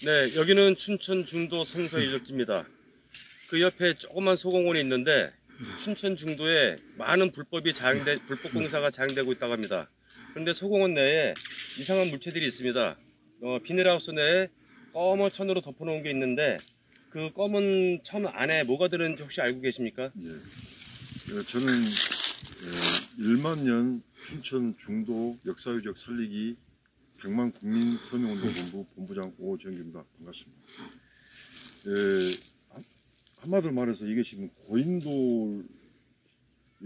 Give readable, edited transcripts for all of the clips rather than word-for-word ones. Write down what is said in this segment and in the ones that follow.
네, 여기는 춘천 중도 성서 유적지입니다. 그 옆에 조그만 소공원이 있는데 춘천 중도에 많은 불법 공사가 자행되고 있다고 합니다. 그런데 소공원 내에 이상한 물체들이 있습니다. 비닐하우스 내에 검은 천으로 덮어놓은 게 있는데 그 검은 천 안에 뭐가 들었는지 혹시 알고 계십니까? 예. 저는 1만 년 춘천 중도 역사유적 살리기 100만 국민 서명운동본부 본부장 오정규입니다. 반갑습니다. 한마디로 말해서 이게 지금 고인돌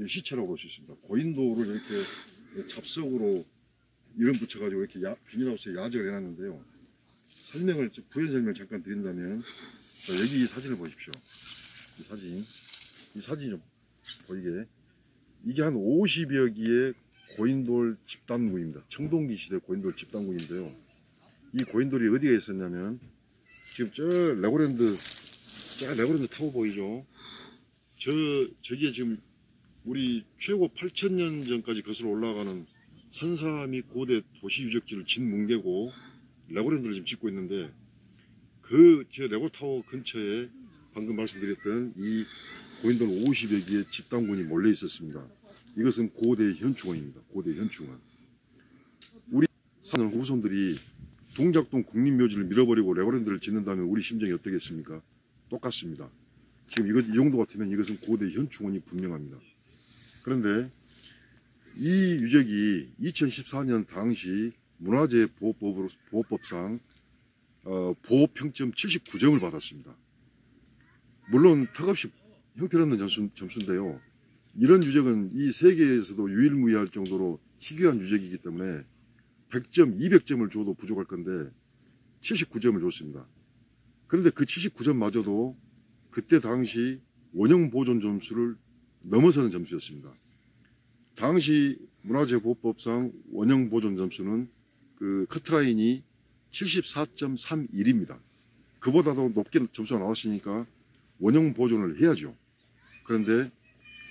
시체라고 볼 수 있습니다. 고인돌을 이렇게 잡석으로 이름 붙여가지고 이렇게 비닐하우스에 야적을 해놨는데요. 부연 설명을 잠깐 드린다면, 여기 이 사진을 보십시오. 이 사진이 좀 보이게. 이게 한 50여 기의 고인돌 집단궁입니다. 청동기 시대 고인돌 집단궁인데요. 이 고인돌이 어디에 있었냐면, 지금 레고랜드 타워 보이죠? 저기에 지금 우리 최고 8,000년 전까지 거슬러 올라가는 선사 및 고대 도시 유적지를 진뭉개고 레고랜드를 지금 짓고 있는데, 저 레고타워 근처에 방금 말씀드렸던 이 고인돌 50여 기의 집단군이 몰려 있었습니다. 이것은 고대 현충원입니다. 고대 현충원. 우리 사는 후손들이 동작동 국립묘지를 밀어버리고 레고랜드를 짓는다면 우리 심정이 어떻겠습니까? 똑같습니다. 지금 이 정도 같으면 이것은 고대 현충원이 분명합니다. 그런데 이 유적이 2014년 당시 문화재보호법상 보호평점 79점을 받았습니다. 물론 턱없이 형편없는 점수인데요. 이런 유적은 이 세계에서도 유일무이할 정도로 희귀한 유적이기 때문에 100점, 200점을 줘도 부족할 건데 79점을 줬습니다. 그런데 그 79점마저도 그때 당시 원형보존 점수를 넘어서는 점수였습니다. 당시 문화재보호법상 원형보존 점수는 그 커트라인이 74.31입니다. 그보다도 높게 점수가 나왔으니까 원형보존을 해야죠. 그런데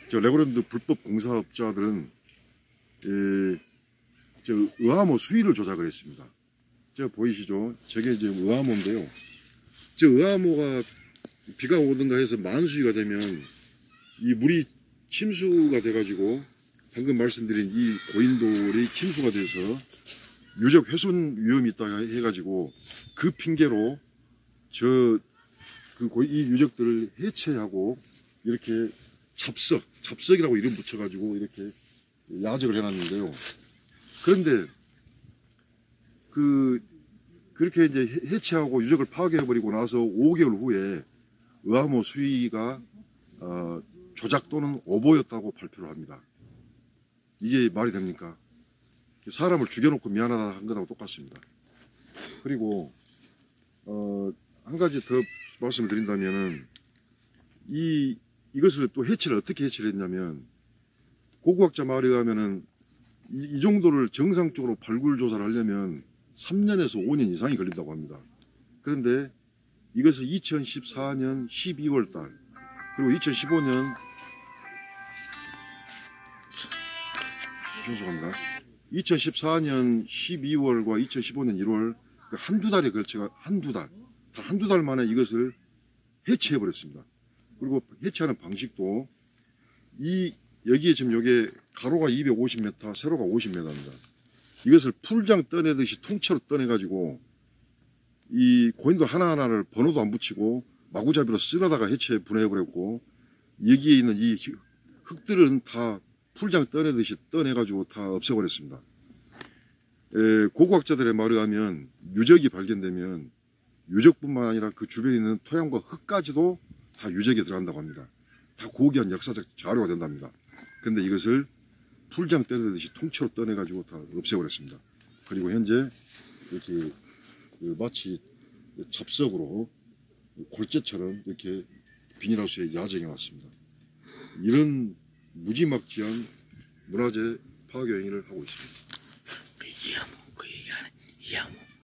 레고랜드 불법 공사업자들은 의암호 수위를 조작을 했습니다. 보이시죠? 저게 이제 의암호인데요. 의암호가 비가 오든가 해서 만수위가 되면 이 물이 침수가 돼가지고 방금 말씀드린 이 고인돌이 침수가 돼서 유적 훼손 위험이 있다 해가지고 그 핑계로 이 유적들을 해체하고 이렇게 잡석이라고 이름 붙여가지고 이렇게 야적을 해놨는데요. 그런데 그렇게 이제 해체하고 유적을 파괴해버리고 나서 5개월 후에 의암호 수위가 조작 또는 오보였다고 발표를 합니다. 이게 말이 됩니까? 사람을 죽여놓고 미안하다 한 거하고 똑같습니다. 그리고 한 가지 더 말씀을 드린다면은 이것을 또 어떻게 해체를 했냐면, 고고학자 말에 의하면은 이 정도를 정상적으로 발굴 조사를 하려면 3년에서 5년 이상이 걸린다고 합니다. 그런데 이것을 2014년 12월 달 그리고 2015년 2014년 12월과 2015년 1월 한두 달에 걸쳐 한두 달 만에 이것을 해체해 버렸습니다. 그리고 해체하는 방식도 여기에 지금 요게 가로가 250m, 세로가 50m입니다. 이것을 풀장 떠내듯이 통째로 떠내가지고 이 고인돌 하나하나를 번호도 안 붙이고 마구잡이로 쓸어다가 해체 분해해버렸고, 여기에 있는 이 흙들은 다 풀장 떠내듯이 떠내가지고 다 없애버렸습니다. 고고학자들의 말에 의하면 유적이 발견되면 유적뿐만 아니라 그 주변에 있는 토양과 흙까지도 다 유적에 들어간다고 합니다. 다 고귀한 역사적 자료가 된답니다. 그런데 이것을 풀장 떠내듯이 통째로 떠내가지고 다 없애버렸습니다. 그리고 현재 이렇게 마치 잡석으로 골재처럼 이렇게 비닐하우스에 야적해 놨습니다. 이런 무지막지한 문화재 파괴 행위를 하고 있습니다. 그 이하모 그 얘기 안 해. 이하모.